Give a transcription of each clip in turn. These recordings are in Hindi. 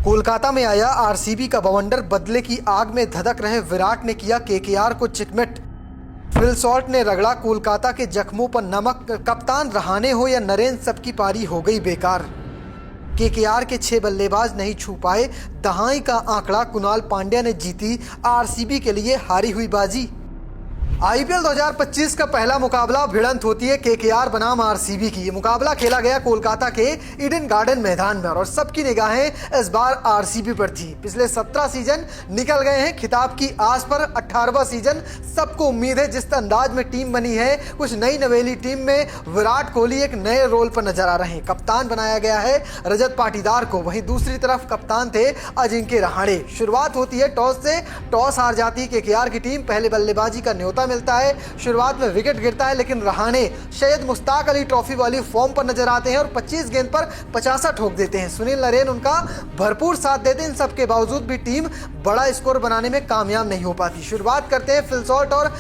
कोलकाता में आया आरसीबी का बवंडर, बदले की आग में धधक रहे विराट ने किया केकेआर को चिकमिट। फिल सॉल्ट ने रगड़ा कोलकाता के जख्मों पर नमक। कप्तान रहाणे हो या नरेन, सबकी पारी हो गई बेकार। केकेआर के 6 बल्लेबाज नहीं छू पाए दहाई का आंकड़ा। कुणाल पांड्या ने जीती आरसीबी के लिए हारी हुई बाजी। आईपीएल 2025 का पहला मुकाबला भिड़ंत होती है केकेआर बनाम आरसीबी की। ये मुकाबला खेला गया कोलकाता के ईडन गार्डन मैदान में और सबकी निगाहें इस बार आरसीबी पर थी। पिछले 17 सीजन निकल गए हैं खिताब की आस पर। 18वां सीजन सबको उम्मीद है जिस अंदाज में टीम बनी है, कुछ नई नवेली टीम में विराट कोहली एक नए रोल पर नजर आ रहे हैं। कप्तान बनाया गया है रजत पाटीदार को, वहीं दूसरी तरफ कप्तान थे अजिंक्य रहाणे। शुरुआत होती है टॉस से। टॉस हार जाती है केकेआर की टीम। पहले बल्लेबाजी का न्योता मिलता है, शुरुआत में विकेट गिरता है, लेकिन रहाणे सैयद मुश्ताक अली ट्रॉफी वाली फॉर्म पर नजर आते हैं और 25 गेंद पर 50 ठोक देते हैं। सुनील नरेन उनका भरपूर साथ देते हैं। इन सबके बावजूद भी टीम बड़ा स्कोर बनाने में कामयाब नहीं हो पाती। शुरुआत करते हैं फिल सॉल्ट और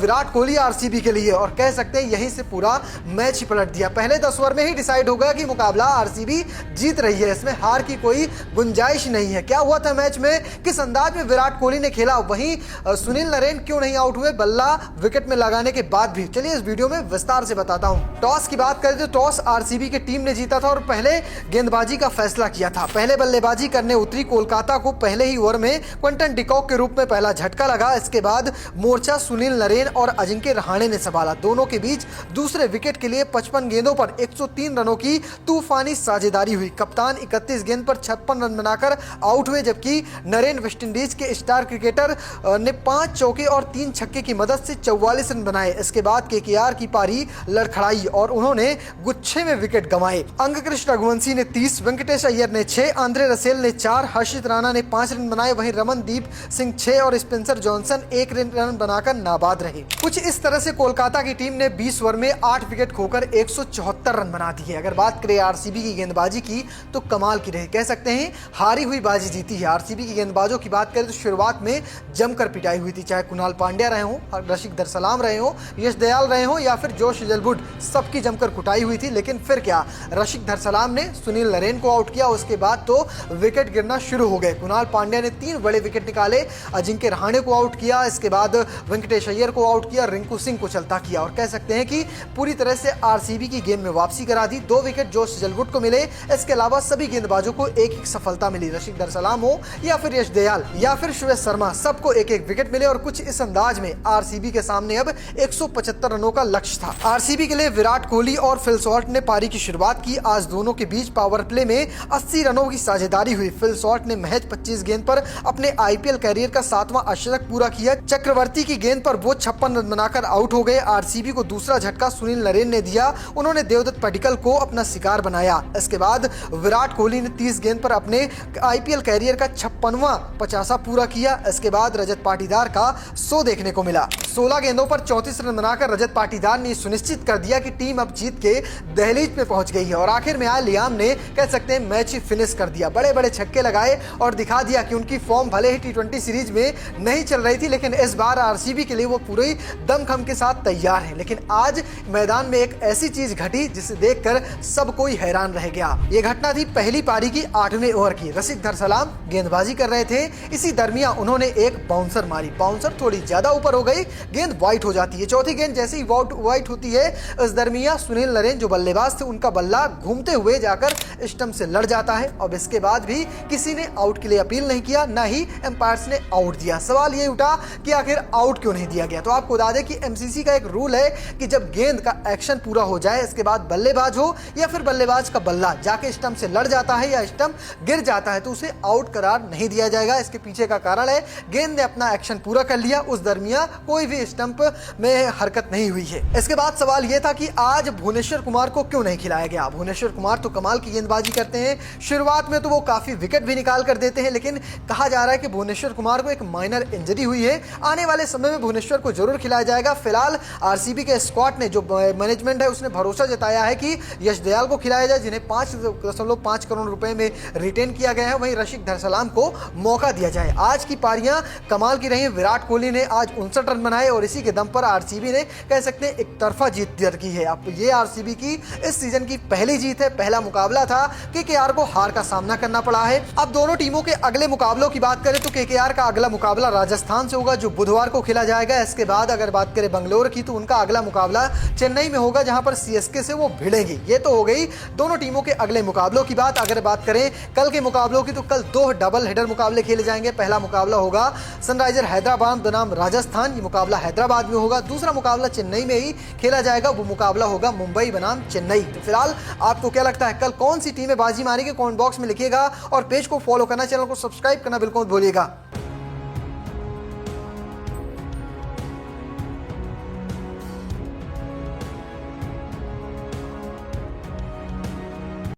विराट कोहली आरसीबी के लिए और कह सकते हैं यहीं से पूरा मैच ही पलट दिया। पहले 10 ओवर में ही डिसाइड हो गया कि मुकाबला आरसीबी जीत रही है, इसमें हार की कोई गुंजाइश नहीं है। क्या हुआ था मैच में, किस अंदाज में विराट कोहली ने खेला, वहीं सुनील नरेन क्यों नहीं आउट हुए बल्ला विकेट में लगाने के बाद भी, चलिए इस वीडियो में विस्तार से बताता हूं। टॉस की बात करें तो टॉस आरसीबी की टीम ने जीता था और पहले गेंदबाजी का फैसला किया था। पहले बल्लेबाजी करने उतरी कोलकाता को पहले ही ओवर में क्विंटन डिकॉक के रूप में पहला झटका लगा। इसके बाद मोर्चा सुनील नरेन और अजिंक्य रहाणे ने संभाला। दोनों के बीच दूसरे विकेट के लिए 55 गेंदों पर 103 रनों की तूफानी साझेदारी हुई। कप्तान 31 गेंद पर 56 रन बनाकर आउट हुए, जबकि नरेन वेस्टइंडीज के स्टार क्रिकेटर ने 5 चौके और 3 छक्के की मदद से 44 रन बनाए। इसके बाद केकेआर की पारी लड़खड़ाई और उन्होंने गुच्छे में विकेट गंवाए। अंगकृष्ण रघुवंशी ने 30, वेंकटेश अय्यर ने 6, आंद्रे रसेल ने 4, हर्षित राणा ने 5 रन बनाए, वहीं रमनदीप सिंह 6 और स्पेंसर जॉनसन 1 रन बनाकर नाबाद रहे। कुछ इस तरह से कोलकाता की टीम ने 20 ओवर में 8 विकेट खोकर 174 रन बना दिए। अगर बात करें आरसीबी की गेंदबाजी की तो कमाल की रही, कह सकते हैं हारी हुई बाजी जीती है। आरसीबी की गेंदबाजों की बात करें तो शुरुआत में जमकर पिटाई हुई थी, चाहे कुणाल पांड्या रहे हो, रशिक दरसलाम रहे हो, यश दयाल रहे हो या फिर जोश जलबुड, सबकी जमकर कुटाई हुई थी। लेकिन फिर क्या, रशिक दरसलाम ने सुनील नरेन को आउट किया, उसके बाद तो विकेट गिरना शुरू हो गए। कुणाल पांड्या ने 3 बड़े विकेट निकाले, अजिंक्य रहाणे को आउट किया, इसके बाद वेंकटेश अय्यर को आउट किया, रिंकू सिंह को चलता किया और कह सकते हैं कि पूरी तरह से आरसीबी की गेंद में वापसी करा दी। 2 विकेट जोश जलबुड को मिले, इसके अलावा सभी गेंदबाजों को एक सफलता मिली। रशिक दरसलाम हो या फिर यश दयाल या फिर सुरेश शर्मा, सबको एक विकेट मिले और कुछ इस अंदाज में आरसीबी के सामने अब 175 रनों का लक्ष्य था। आरसीबी के लिए विराट कोहली और फिल सॉल्ट ने पारी की शुरुआत की। आज दोनों के बीच पावर प्ले में 80 रनों की साझेदारी हुई। फिल सॉल्ट ने महज 25 गेंद पर अपने आईपीएल कैरियर का 7वां अर्धशतक पूरा किया। चक्रवर्ती की गेंद पर वो 56 रन बनाकर आउट हो गए। आरसीबी को दूसरा झटका सुनील नरेन ने दिया, उन्होंने देवदत्त पडिक्कल को अपना शिकार बनाया। इसके बाद विराट कोहली ने 30 गेंद पर अपने आईपीएल कैरियर का 56वां 50 पूरा किया। इसके बाद रजत पाटीदार का 100 देखने को मिला। 16 गेंदों पर 34 रन बनाकर रजत पाटीदार ने सुनिश्चित कर दिया कि टीम अब जीत के दहलीज पे पहुंच गई है और आखिर में आए लियाम ने, कह सकते हैं, मैच फिनिश कर दिया। बड़े बड़े छक्के लगाए और दिखा दिया कि उनकी फॉर्म भले ही टी20 सीरीज में नहीं चल रही थी, लेकिन इस बार आरसीबी के लिए वो पूरी दमखम के साथ तैयार है। लेकिन आज मैदान में एक ऐसी चीज घटी जिसे देखकर सब कोई हैरान रह गया। ये घटना थी पहली पारी की 8वें ओवर की। रशिक दरसलाम गेंदबाजी कर रहे थे, इसी दरमियान उन्होंने एक बाउंसर मारी। बाउंसर थोड़ी ज्यादा ऊपर हो गई, गेंद वाइट हो जाती है। चौथी गेंद जैसे ही वाइट होती है, इस दरमियान सुनील नरेन जो बल्लेबाज थे, उनका बल्ला घूमते हुए जाकर स्टंप से लड़ जाता है और इसके बाद भी किसी ने आउट के लिए अपील नहीं किया, ना ही एम्पायर्स ने आउट दिया। सवाल ये उठा कि आखिर आउट क्यों नहीं दिया गया। तो आपको बता दें कि एमसीसी का एक रूल है कि जब गेंद का एक्शन पूरा हो जाए, इसके बाद बल्लेबाज हो या फिर बल्लेबाज का बल्ला जाके स्टंप से लड़ जाता है या स्टंप गिर जाता है, तो उसे आउट करार नहीं दिया जाएगा। इसके पीछे का कारण है गेंद ने अपना एक्शन पूरा कर लिया, उस दरमियान कोई भी स्टंप में हरकत नहीं हुई है। इसके बाद सवाल यह था कि आज भुवनेश्वर कुमार को क्यों नहीं खिलाया गया। भुवनेश्वर कुमार तो कमाल की गेंदबाजी करते हैं, शुरुआत में तो वो काफी विकेट भी निकाल कर देते हैं, लेकिन कहा जा रहा है कि भुवनेश्वर कुमार को एक माइनर इंजरी हुई है। आने वाले समय में भुवनेश्वर को जरूर खिलाया जाएगा। फिलहाल आरसीबी के स्क्वाड ने, जो मैनेजमेंट है, उसने भरोसा जताया है कि यश दयाल को खिलाया जाए, जिन्हें 5.5 करोड़ रुपए में रिटेन किया गया है। वहीं रशिक दरसलाम को मौका दिया जाए। आज की पारियां कमाल की रही। विराट कोहली ने आज 59 रन बनाए, है और इसी के दम पर आरसीबी ने कह सकते हैं एक तरफा जीत दर्ज की है। अब ये आरसीबी की इस सीजन की पहली जीत है, पहला मुकाबला था, केकेआर को हार का सामना करना पड़ा है। अब दोनों टीमों के अगले मुकाबलों की बात करें तो केकेआर का अगला मुकाबला राजस्थान से होगा जो बुधवार को खेला जाएगा। इसके बाद अगर बात करें बंगलोर की तो उनका अगला मुकाबला चेन्नई में होगा जहां पर सीएसके से वो भिड़ेंगे। ये तो हो गई दोनों टीमों के अगले मुकाबलों की बात। अगर बात करें कल के मुकाबलों की तो कल 2 डबल हेडर मुकाबले खेले जाएंगे। पहला मुकाबला होगा सनराइजर हैदराबाद बनाम राजस्थान, ये मुकाबला हैदराबाद में होगा। दूसरा मुकाबला चेन्नई में ही खेला जाएगा, वो मुकाबला होगा मुंबई बनाम चेन्नई। तो फिलहाल आपको क्या लगता है कल कौन सी टीमें बाजी मारेगी, कमेंट बॉक्स में लिखिएगा और पेज को फॉलो करना, चैनल को सब्सक्राइब करना बिल्कुल मत भूलिएगा।